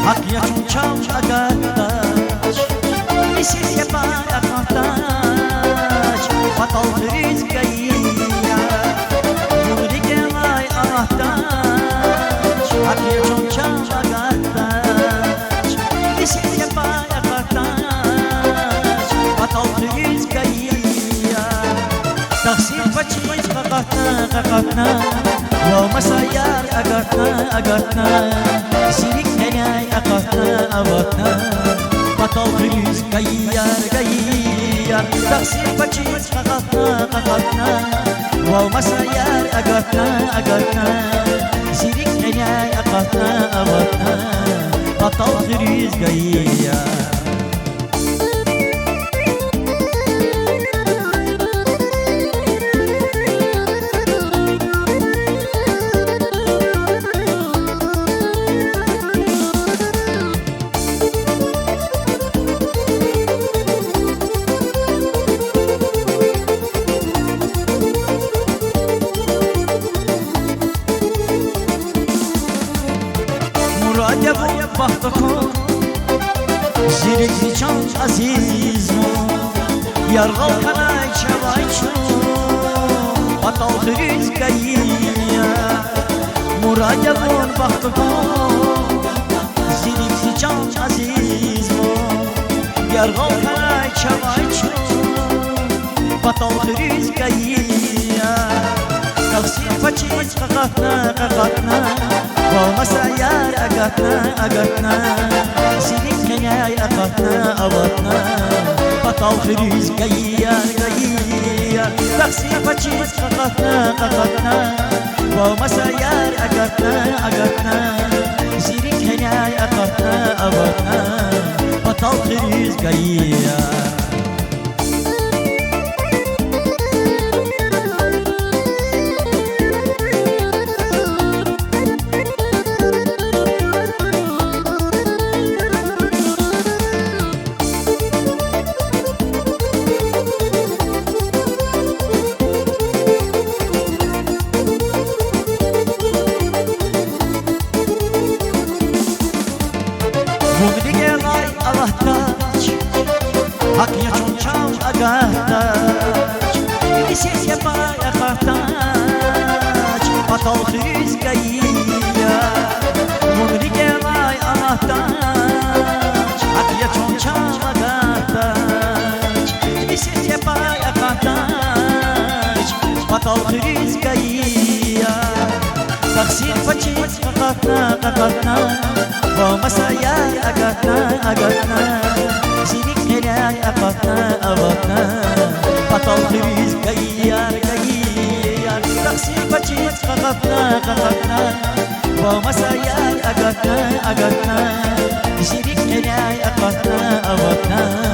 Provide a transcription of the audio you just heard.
حقيا چون اگرتاش میسی با اگرتاش بطل خریز گیا موری گمای آتاش حقيا چون اگرتاش میسی با اگرتاش بطل خریز گیا تقصیر بچیز قطنا و مسایار اگرتنا سیریک هنای اگرتنا بطل خریز گیار تقصیر بچیز قطنا و مسایار اگرتنا سیریک هنای اگرتنا بطل خریز گیار مرادب بختكم زيرك نشان عزيزمو يرغل خلاي شوايشو بطل خريز كيا مرادب بختكم زيرك نشان عزيزمو يرغل خلاي شوايشو بطل خريز كيا تغسيل فچيز قطنا ومسايار اگرتنا سيرك هناي اگرتنا بطل خريز گيار تقصير بچيز قطنا ومسايار اگرتنا سيرك هناي اگرتنا بطل خريز گيار مغنية راي الله تاج حقيا چون اگرتاج میسیس یا پای اگرتاج بطل خریز گیا مغنية راي الله تاج حقيا چون اگرتاج میسیس یا پای اگرتاج بطل خریز گیا تقصیر بچیز قطنا و مسایار اگرتنا سیریک هنای اگرتنا بطل خریز گیار تقصیر بچیز قطنا و مسایار اگرتنا سیریک هنای اگرتنا